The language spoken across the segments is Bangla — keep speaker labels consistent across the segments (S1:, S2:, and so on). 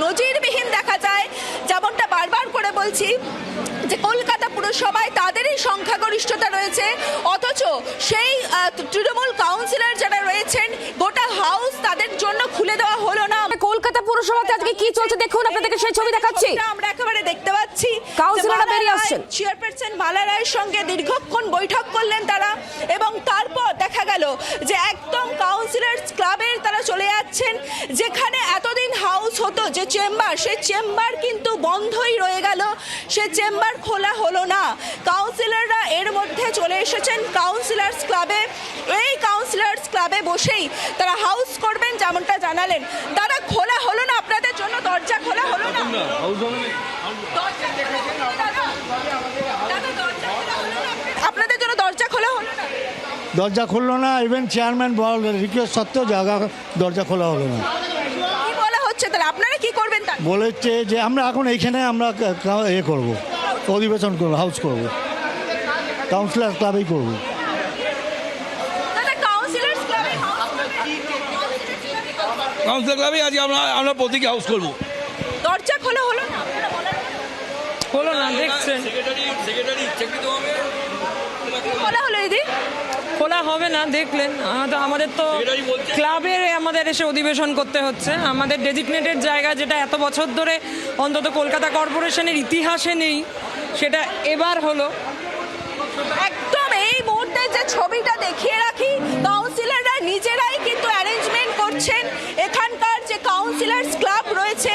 S1: নজিরবিহীন দেখা যায়। যেমনটা বারবার করে বলছি যে কলকাতা পুরসভায় তাদেরই সংখ্যাগরিষ্ঠতা রয়েছে, অথচ সেই তৃণমূল কাউন্সিলর যারা রয়েছেন গোটা হাউস তাদের জন্য খুলে দেওয়া হলো না।
S2: কলকাতা পুরসভাতে আজকে কি চলছে দেখুন, আপনাদেরকে সেই ছবি দেখাচ্ছি।
S1: আমরা একেবারে দেখতে পাচ্ছি
S2: কাউন্সিলররা বেরিয়ে আসছেন।
S1: চেয়ারপারসন মালা রায়ের সঙ্গে দীর্ঘক্ষণ বৈঠক করলেন তারা, এবং তারপর দেখা গেল যে একদম কাউন্সিলর্স ক্লাবের তারা চলে যাচ্ছেন। যেখানে এতদিন হাউস হতো যে চেম্বার, সেই চেম্বার কিন্তু বন্ধই রয়ে গেল, সে চেম্বার খোলা হলো না। কাউন্সিলররা এর মধ্যে চলে এসেছেন কাউন্সিলর্স ক্লাবে। এই কাউন্সিলর্স ক্লাবে বসেই তারা হাউস করবেন যেমনটা জানালেন। দাদা, খোলা হলো না আপনাদের জন্য? দরজা খোলা হলো না? আপনাদের জন্য দরজা খোলা হলো না?
S3: দরজা খুললো না, ইভেন চেয়ারম্যান রিকোয়েস্ট সত্ত্বেও জায়গা দরজা খোলা হলো না।
S1: কি বলা হচ্ছে তাহলে? আপনারা কি করবেন?
S3: বলেছে যে আমরা এখন এইখানে আমরা করব, অধিবেশন করবো, হাউস করব, কাউন্সিলর ক্লাবেই করব।
S4: কাউন্সিলর ক্লাবে আজকে আমরা প্রতীকী হাউস করবো।
S1: দরজা খোলা হলো না?
S5: হলো না, দেখছেন
S1: খোলা হলো দিদি?
S5: খোলা হবে না, দেখলেন। আমাদের তো ক্লাবের আমাদের এসে অধিবেশন করতে হচ্ছে। আমাদের ডেজিগনেটেড জায়গা, যেটা এত বছর ধরে অন্তত কলকাতা কর্পোরেশনের ইতিহাসে নেই, সেটা এবার হলো।
S1: একদম এই মুহূর্তে যে ছবিটা দেখিয়ে রাখি, কাউন্সিলররা নিজেরাই কিন্তু অ্যারেঞ্জমেন্ট করছেন। এখানকার যে কাউন্সিলর্স ক্লাব রয়েছে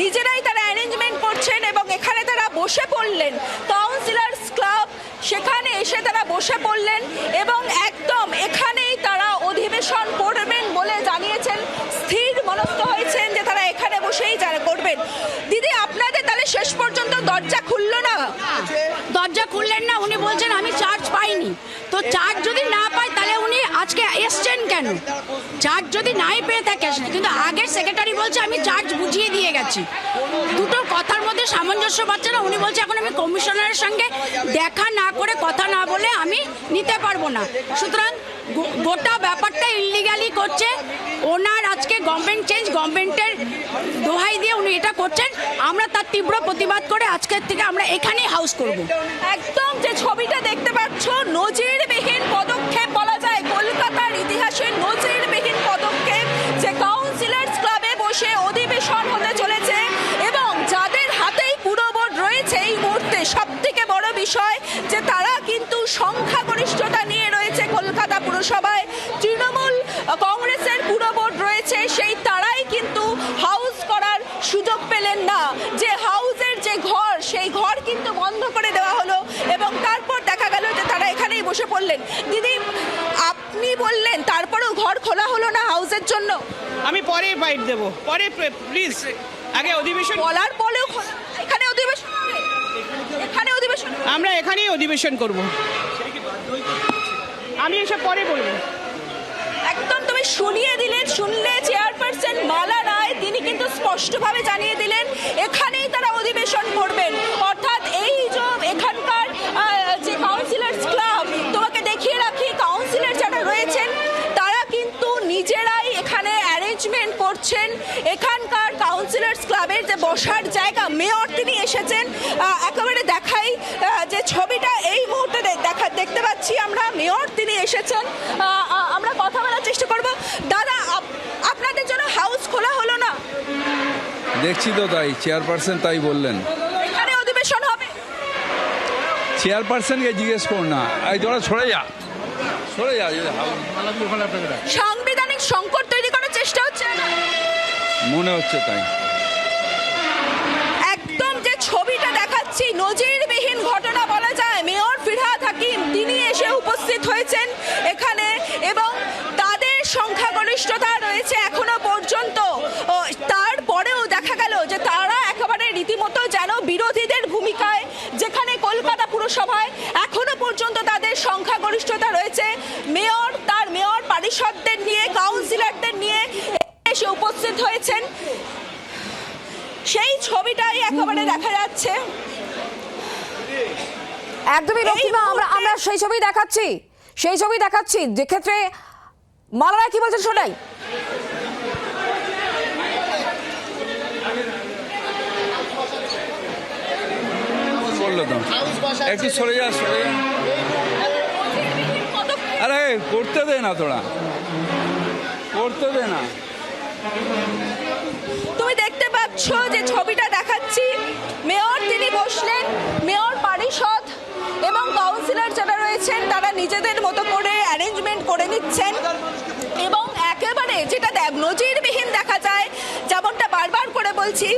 S1: নিজেরাই তারা অ্যারেঞ্জমেন্ট করছেন, এবং এখানে তারা বসে পড়লেন। কাউন্সিলর্স ক্লাব সেখানে এসে তারা বসে পড়লেন, এবং একদম এখানেই তারা অধিবেশন করবেন বলে জানিয়েছেন। স্থির মনস্থ হয়েছেন যে তারা এখানে বসেই যারা করবেন। দিদি, আপনাদের তাহলে শেষ পর্যন্ত দরজা খুললো না?
S6: দরজা খুললেন না, উনি বলছেন আমি চার্জ পাইনি। তো চার্জ যদি না পায় তাহলে উনি আজকে এসছেন কেন? চার্জ যদি নাই পেয়ে থাকে, কিন্তু আগের সেক্রেটারি বলছে আমি চার্জ বুঝিয়ে দিয়ে গেছি। দুটো কথার মধ্যে সামঞ্জস্য পাচ্ছে না। উনি বলছে এখন আমি কমিশনারের সঙ্গে দেখা না করে, কথা না বলে আমি নিতে পারবো না। সুতরাং গোটা ব্যাপারটা ইলিগালি করছে ওনার। আজকে গভর্নমেন্ট চেঞ্জ, গভর্নমেন্টের দোহাই দিয়ে উনি এটা করছেন। আমরা তার তীব্র প্রতিবাদ করে আজকের থেকে আমরা এখানেই হাউস করব।
S1: একদম যে ছবিটা দেখতে পাচ্ছ, নজিরবিহীন পদক্ষেপ বলা যায়, কলকাতার ইতিহাসে নজিরবিহীন পদক্ষেপ, যে কাউন্সিলর্স ক্লাবে বসে অধিবেশন হতে চলেছে, এবং যাদের হাতেই পুরো বোর্ড রয়েছে এই মুহূর্তে। সব থেকে বড় বিষয় যে তারা কিন্তু সংখ্যাগরিষ্ঠতা নিয়ে রয়েছে কলকাতা পুরসভায়। তৃণমূল কংগ্রেসের পুরো বোর্ড রয়েছে, সেই তারাই কিন্তু হাউস করার সুযোগ পেলেন না। যে হাউসের যে ঘর, সেই ঘর কিন্তু বন্ধ করে দেওয়া হলো, এবং তারপর দেখা গেল যে তারা এখানেই বসে পড়লেন। দিদি, আপনি বললেন তারপরেও ঘর খোলা হলো না হাউসের জন্য?
S7: আমি পরে বাইট দেবো, পরে প্লিজ। আগে অধিবেশন
S1: বলার পরেও এখানে অধিবেশন হবে? এখানে অধিবেশন?
S7: আমরা এখানেই অধিবেশন করব। আমি এসব পরে বলবো।
S1: একদম তুমি শুনিয়ে দিলেন। শুনলে চেয়ারপারসন মালা রায়, তিনি কিন্তু স্পষ্টভাবে জানিয়ে দিলেন এখানেই তারা অধিবেশন করবেন। অর্থাৎ এই যে এখানকার যে কাউন্সিলর্স ক্লাব, তোমাকে দেখিয়ে রাখি, কাউন্সিলর যারা রয়েছেন তারা কিন্তু নিজেরাই এখানে অ্যারেঞ্জমেন্ট করছেন। এখানকার কাউন্সিলর্স ক্লাবের যে বসার জায়গা, মেয়র তিনি এসেছেন। একেবারে দেখাই যে ছবিটা এই মুহূর্তে দেখতে পাচ্ছি আমরা, মেয়র তিনি এসেছেন। আমরা কথা বলার চেষ্টা করব। দাদা, আপনাদের জন্য হাউস খোলা হলো না?
S4: দেখছি তো তাই, চেয়ারপারসন তাই বললেন।
S1: এখানে অধিবেশন হবে?
S4: চেয়ারপারসনকে জিজ্ঞেস কর না। এই তোরা সরে যা, সরে যা।
S1: সাংবিধানিক সংকট তৈরি করার চেষ্টা হচ্ছে না?
S4: মনে হচ্ছে তাই।
S1: একদম যে ছবিটা দেখাচ্ছি, নজিরবিহীন ঘটনা বলা যায়। মেয়র ফিরহাদ হাকিম তিনি এসে উপস্থিত হয়েছেন এখানে, এবং তাদের সংখ্যাগরিষ্ঠতা রয়েছে এখনো পর্যন্ত। তারপরেও দেখা গেল যে তারা একেবারে রীতিমতো যেন বিরোধীদের ভূমিকায়, যেখানে কলকাতা পুরসভায় এখনো পর্যন্ত তাদের সংখ্যাগরিষ্ঠতা রয়েছে। মেয়র তার মেয়র পারিষদদের নিয়ে, কাউন্সিলরদের নিয়ে এসে উপস্থিত হয়েছেন। সেই ছবিটাই একেবারে দেখা যাচ্ছে।
S2: একদমই রক্তিমা, আমরা সেই ছবি দেখাচ্ছি যে ক্ষেত্রে মালা রায় কি বলছেন শোনাই।
S4: করলো তো। একটু সরে যা, সরে যা। আরে করতে দে না, তোরা করতে দে না।
S1: তুমি দেখতে পাচ্ছ যে ছবিটা দেখাচ্ছি, মেয়র তিনি বসলেন, মেয়র পরিষদ এবং কাউন্সিলর যারা রয়েছেন তারা নিজেদের মতো করে অ্যারেঞ্জমেন্ট করে নিচ্ছেন এবং একেবারে যেটা নজিরবিহীন দেখা যায়, যেমনটা বারবার করে বলছি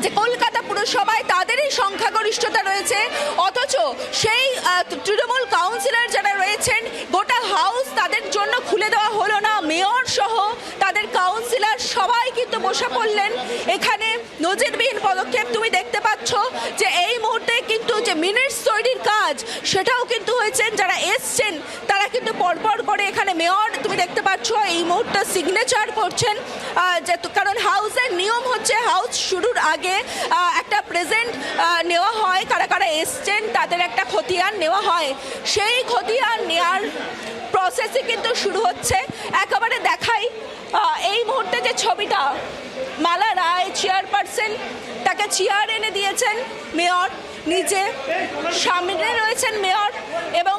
S1: যে কলকাতা পুরসভায় তাদেরই সংখ্যাগরিষ্ঠতা রয়েছে, অথচ সেই তৃণমূল কাউন্সিলর যারা রয়েছেন গোটা হাউস তাদের জন্য খুলে দেওয়া হলো না। মেয়র সহ তাদের কাউন্সিলর সবাই কিন্তু বসে পড়লেন এখানে। নজিরবিহীন পদক্ষেপ। তুমি দেখতে পাচ্ছ যে এই মুহূর্তে কিন্তু যে মিনিটস তৈরির কাজ সেটাও কিন্তু হয়েছে, যারা এসছেন তারা কিন্তু পরপর করে এখানে মেয়র তুমি দেখতে পাচ্ছ এই মুহূর্তে সিগনেচার করছেন, কারণ হাউসের নিয়ম হচ্ছে হাউস শুরুর আগে একটা প্রেজেন্ট নেওয়া হয়, কারা কারা এসছেন তাদের একটা খতিয়ান নেওয়া হয়, সেই খতিয়ান নেওয়ার প্রসেসই কিন্তু শুরু হচ্ছে। একেবারে দেখাই এই মুহূর্তে যে ছবিটা, মালা রায় চেয়ারপারসন, তাকে চেয়ার এনে দিয়েছেন মেয়র নিজে, সামনে রয়েছেন মেয়র এবং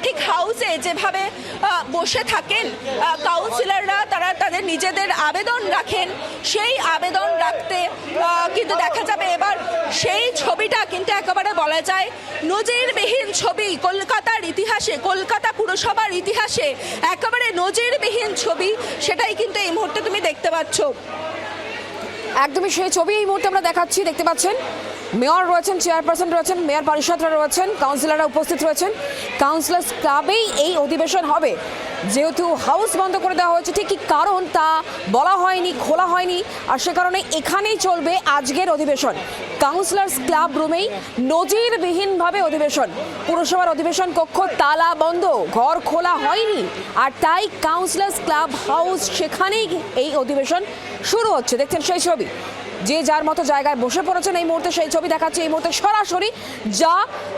S1: ঠিক হাউসে যেভাবে বসে থাকেন কাউন্সিলররা, তারা তাদের নিজেদের আবেদন রাখেন, সেই আবেদন রাখতে কিন্তু দেখা যাবে এবার সেই ছবিটা কিন্তু একেবারে বলা যায় নজিরবিহীন ছবি কলকাতার ইতিহাসে, কলকাতা পুরসভার ইতিহাসে একেবারে নজিরবিহীন ছবি, সেটাই কিন্তু এই মুহূর্তে তুমি দেখতে পাচ্ছ।
S2: একদমই সেই ছবি এই মুহূর্তে আমরা দেখাচ্ছি। দেখতে পাচ্ছেন মেয়র রয়েছেন, চেয়ারপারসন রয়েছেন, মেয়র পরিষদরা রয়েছেন, কাউন্সিলররা উপস্থিত রয়েছেন। কাউন্সিলর্স ক্লাবেই এই অধিবেশন হবে, যেহেতু হাউস বন্ধ করে দেওয়া হয়েছে, ঠিক কি কারণ তা বলা হয়নি, খোলা হয়নি, আর সে কারণে এখানেই চলবে আজকের অধিবেশন। কাউন্সিলর্স ক্লাব রুমেই নজিরবিহীনভাবে অধিবেশন। পুরসভার অধিবেশন কক্ষ তালা বন্ধ, ঘর খোলা হয়নি, আর তাই কাউন্সিলর্স ক্লাব হাউস সেখানেই এই অধিবেশন শুরু হচ্ছে। দেখছেন সেই ছবি, যে যার মতো জায়গায় বসে পড়েছেন এই মুহূর্তে সেই ছবি দেখাচ্ছে এই মুহূর্তে সরাসরি, যা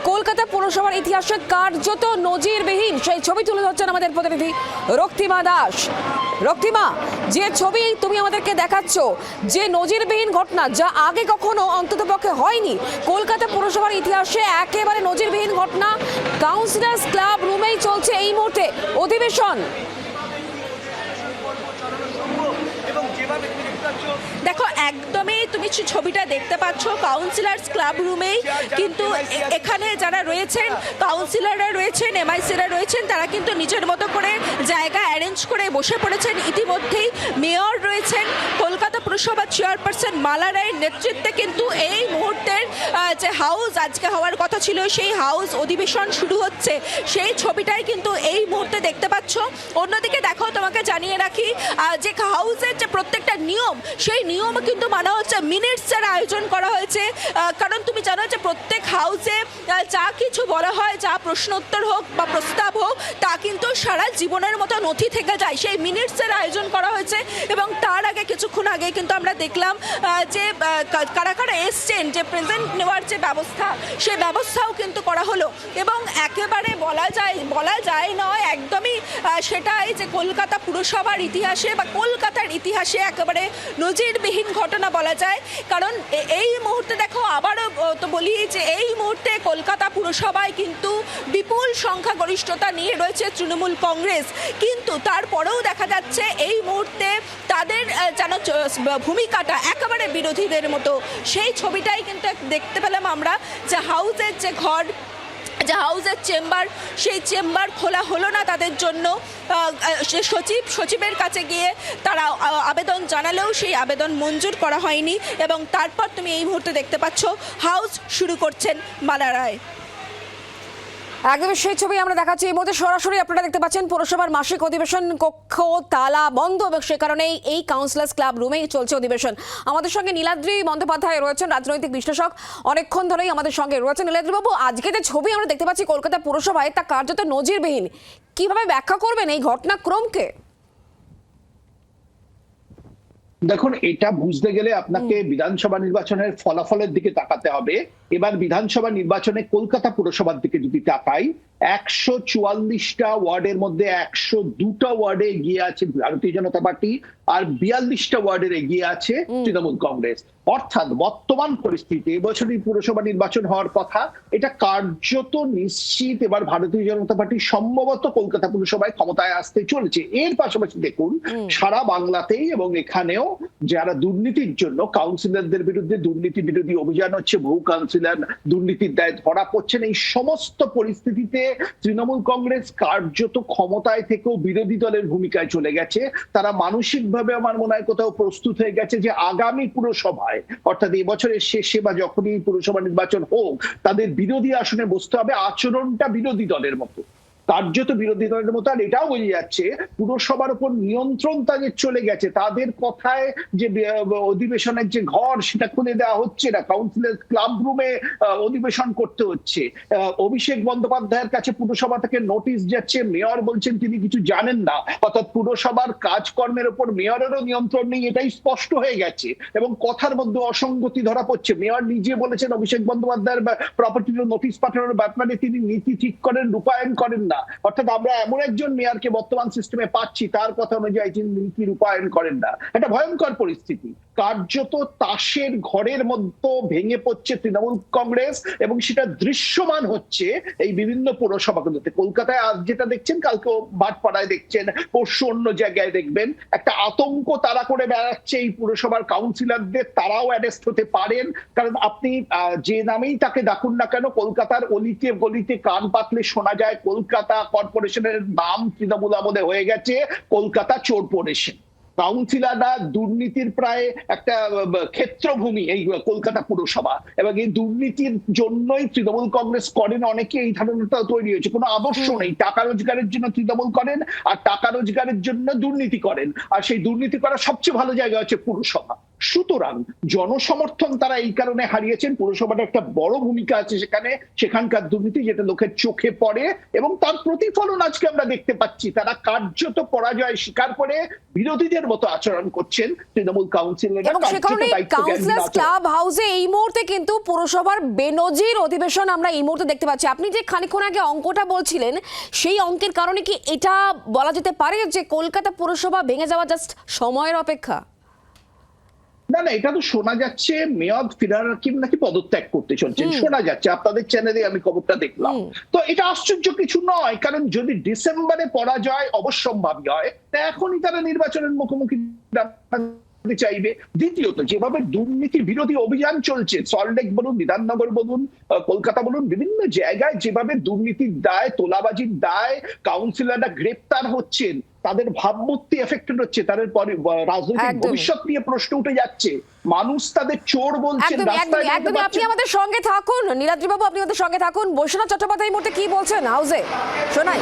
S2: কলকাতা পুরসভার ইতিহাসে কার্যত নজিরবিহীন। সেই ছবি তুলে ধরছেন আমাদের প্রতিনিধি রক্তিমা দাস। রক্তিমা, যে ছবি তুমি আমাদেরকে দেখাচ্ছ, যে নজিরবিহীন ঘটনা, যা আগে কখনো অন্ততপক্ষে হয়নি কলকাতা পুরসভার ইতিহাসে, একেবারে নজিরবিহীন ঘটনা, কাউন্সিলর্স ক্লাব রুমেই চলছে এই মুহূর্তে অধিবেশন।
S1: দেখো একদমই তুমি ছবিটা দেখতে পাচ্ছ কাউন্সিলর্স ক্লাব রুমেই, কিন্তু এখানে যারা রয়েছেন কাউন্সিলররা রয়েছেন, এমআইসিরা রয়েছেন, তারা কিন্তু নিজের মতো করে জায়গা অ্যারেঞ্জ করে বসে পড়েছেন। ইতিমধ্যেই মেয়র রয়েছেন, কলকাতা পুরসভার চেয়ারপারসন মালা রায়ের নেতৃত্বে কিন্তু এই মুহূর্তের যে হাউস আজকে হওয়ার কথা ছিল সেই হাউস অধিবেশন শুরু হচ্ছে, সেই ছবিটাই কিন্তু এই মুহূর্তে দেখতে পাচ্ছ। অন্যদিকে দেখো তোমাকে জানিয়ে রাখি যে হাউসের যে প্রত্যেকটা নিয়ম, সেই নিয়ম কিন্তু মানা হচ্ছে, মিনিটসের আয়োজন করা হয়েছে, কারণ তুমি জানো যে প্রত্যেক হাউসে যা কিছু বলা হয়, যা প্রশ্ন উত্তর হোক বা প্রস্তাব হোক, তা কিন্তু সারা জীবনের মতো নথি থেকে যায়, সেই মিনিটসের আয়োজন করা হয়েছে। এবং তার আগে কিছুক্ষণ আগে কিন্তু আমরা দেখলাম যে কারা কারা এসছেন, যে প্রেজেন্ট নেওয়ার যে ব্যবস্থা, সেই ব্যবস্থাও কিন্তু করা হলো। এবং একেবারে বলা যায় নয়, একদমই সেটাই যে কলকাতা পুরসভার ইতিহাসে বা কলকাতার ইতিহাসে একেবারে নজিরবিহীন ঘটনা বলা যায়। কারণ এই মুহূর্তে দেখো আবারও তো বলি যে এই মুহূর্তে কলকাতা পুরসভায় কিন্তু বিপুল সংখ্যাগরিষ্ঠতা নিয়ে রয়েছে তৃণমূল কংগ্রেস, কিন্তু তারপরেও দেখা যাচ্ছে এই মুহূর্তে তাদের যেন ভূমিকাটা একেবারে বিরোধীদের মতো। সেই ছবিটাই কিন্তু দেখতে পেলাম আমরা, যে হাউসের যে ঘর, যে হাউসের চেম্বার, সেই চেম্বার খোলা হলো না তাদের জন্য। সচিবের কাছে গিয়ে তারা আবেদন জানালেও সেই আবেদন মঞ্জুর করা হয়নি। এবং তারপর তুমি এই মুহূর্তে দেখতে পাচ্ছ হাউস শুরু করছেন মালা রায়।
S2: একদমই সেই ছবি আমরা দেখাচ্ছি এই মুহূর্তে সরাসরি। আপনারা দেখতে পাচ্ছেন পুরসভার মাসিক অধিবেশন কক্ষ তালা বন্ধ, এবং সে কারণেই এই কাউন্সিলর্স ক্লাব রুমেই চলছে অধিবেশন। আমাদের সঙ্গে নীলাদ্রি বন্দ্যোপাধ্যায় রয়েছেন, রাজনৈতিক বিশ্লেষক, অনেকক্ষণ ধরেই আমাদের সঙ্গে রয়েছেন। নীলাদ্রি বাবু, আজকে যে ছবি আমরা দেখতে পাচ্ছি কলকাতা পুরসভায়, তা কার্যত নজিরবিহীন। কিভাবে ব্যাখ্যা করবেন এই ঘটনাক্রমকে?
S8: দেখুন, এটা বুঝতে গেলে আপনাকে বিধানসভা নির্বাচনের ফলাফলের দিকে তাকাতে হবে। এবার বিধানসভা নির্বাচনে কলকাতা পুরসভার দিকে যদি তাকাই, 144টা ওয়ার্ডের মধ্যে 102টা ওয়ার্ডে এগিয়ে আছে ভারতীয় জনতা পার্টি, আর 42টা ওয়ার্ডের এগিয়ে আছে তৃণমূল কংগ্রেস। অর্থাৎ বর্তমান পরিস্থিতি এবছরই পুরসভা নির্বাচন হওয়ার কথা, এটা কার্যত নিশ্চিত এবার ভারতীয় জনতা পার্টি সম্ভবত কলকাতা পুরসভায় ক্ষমতায় আসতে চলেছে। এর পাশাপাশি দেখুন সারা বাংলাতেই এবং এখানেও যারা দুর্নীতির জন্য কাউন্সিলরদের বিরুদ্ধে দুর্নীতি বিরোধী অভিযান হচ্ছে, বহু কাউন্সিলর দুর্নীতির দায়ে ধরা পড়ছেন। এই সমস্ত পরিস্থিতিতে তৃণমূল কংগ্রেস কার্যত ক্ষমতায় থেকেও বিরোধী দলের ভূমিকায় চলে গেছে। তারা মানসিকভাবে আমার মনে হয় কোথাও প্রস্তুত হয়ে গেছে যে আগামী পুরসভায় অর্থাৎ এই বছরের শেষে বা যখনই পুরসভা নির্বাচন হোক, তাদের বিরোধী আসনে বসতে হবে আচরণটা বিরোধী দলের মতো, কার্যত বিরোধী দলের মতো। আর এটাও বোঝা যাচ্ছে পুরসভার উপর নিয়ন্ত্রণ তাদের চলে গেছে। তাদের কথায় যে অধিবেশনের যে ঘর সেটা খুলে দেওয়া হচ্ছে না, কাউন্সিলের ক্লাব রুমে অধিবেশন করতে হচ্ছে। অভিষেক বন্দ্যোপাধ্যায়ের কাছে পুরসভা থেকে নোটিশ যাচ্ছে, মেয়র বলছেন তিনি কিছু জানেন না। অর্থাৎ পুরসভার কাজকর্মের উপর মেয়রেরও নিয়ন্ত্রণ নেই, এটাই স্পষ্ট হয়ে গেছে। এবং কথার মধ্যে অসঙ্গতি ধরা পড়ছে। মেয়র নিজে বলেছেন অভিষেক বন্দ্যোপাধ্যায়ের প্রপার্টির নোটিশ পাঠানোর ব্যাপারে তিনি নীতি ঠিক করেন, রূপায়ণ করেন না। অর্থাৎ আমরা এমন একজন মেয়রকে বর্তমান সিস্টেমে পাচ্ছি তার কথা অনুযায়ী তিনি নীতি রূপায়ণ করেন না। এটা ভয়ঙ্কর পরিস্থিতি। কার্যত তাসের ঘরের মধ্যে ভেঙে পড়ছে তৃণমূল কংগ্রেস, এবং সেটা দৃশ্যমান হচ্ছে এই বিভিন্ন পৌরসভাগুলোতে। কলকাতায় আজ যেটা দেখছেন কালকেও বাটপাড়ায় দেখছেন, পরশু অন্য জায়গায় দেখবেন। একটা আতঙ্ক তারা করে বেড়াচ্ছে এই পুরসভার কাউন্সিলরদের, তারাও অ্যারেস্ট হতে পারেন। কারণ আপনি যে নামেই তাকে ডাকুন না কেন, কলকাতার অলিতে গলিতে কান পাতলে শোনা যায় কলকাতা কর্পোরেশনের নাম তৃণমূল আমলে হয়ে গেছে কলকাতা চোরপোরেশন। কাউন্সিলররা দুর্নীতির প্রায় একটা ক্ষেত্রভূমি এই কলকাতা পুরসভা, এবং এই দুর্নীতির জন্যই তৃণমূল কংগ্রেস করেন অনেকে, এই ধারণাটা তৈরি হয়েছে। কোনো আদর্শ নেই, টাকা রোজগারের জন্য তৃণমূল করেন আর টাকা রোজগারের জন্য দুর্নীতি করেন, আর সেই দুর্নীতি করার সবচেয়ে ভালো জায়গা হচ্ছে পুরসভা। সুতরাং জনসমর্থন তারা এই কারণে হারিয়েছেন। পুরসভাটা একটা বড় ভূমিকা আছে সেখানকার দুর্নীতি যেটা লোকের চোখে পড়ে, এবং তার প্রতিফলন আজকে আমরা দেখতে পাচ্ছি। তারা কার্যত পরাজয় স্বীকার করে বিরোধীদের মতো আচরণ করছেন তৃণমূল কাউন্সিলর।
S2: এবং সে কারণে কাউন্সিলর্স ক্লাব হাউসে এই মুহূর্তে কিন্তু পুরসভার বেনজির অধিবেশন আমরা এই মুহূর্তে দেখতে পাচ্ছি। আপনি যে খানিকক্ষণ আগে অঙ্কটা বলছিলেন, সেই অঙ্কের কারণে কি এটা বলা যেতে পারে যে কলকাতা পুরসভা ভেঙে যাওয়া জাস্ট সময়ের অপেক্ষা?
S8: না, এটা তো শোনা যাচ্ছে মেয়র ফিরহাদ হাকিম নাকি পদত্যাগ করতে চলছেন, শোনা যাচ্ছে। আপনাদের চ্যানেলে আমি খবরটা দেখলাম। তো এটা আশ্চর্য কিছু নয়, কারণ যদি ডিসেম্বরে পরাজয় অবশ্যম্ভাবী হয় তা এখনই তারা নির্বাচনের মুখোমুখি চাইবে। দ্বিতীয়ত যেভাবে দুর্নীতি বিরোধী অভিযান চলছে, সল্টলেক বলুন, বিধাননগর বলুন, কলকাতা বলুন, বিভিন্ন জায়গায় যেভাবে দুর্নীতির দায়, তোলাবাজির দায় কাউন্সিলররা গ্রেপ্তার হচ্ছেন, তাদের ভাবমূর্তি এফেক্টেড হচ্ছে, তাদের রাজনৈতিক ভবিষ্যৎ নিয়ে প্রশ্ন উঠে যাচ্ছে। মানুষ তাদের চোর বলছেন।
S2: একদমই আপনি আমাদের সঙ্গে থাকুন, নীলাদ্রি বাবু আপনি আমাদের সঙ্গে থাকুন। বৈশ্বনাথ চট্টোপাধ্যায় এই মুহূর্তে কি বলছেন হাউসে শোনাই।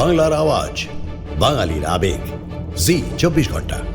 S9: বাংলার আওয়াজ, বাঙালির আবেগ, জি 24 ঘন্টা।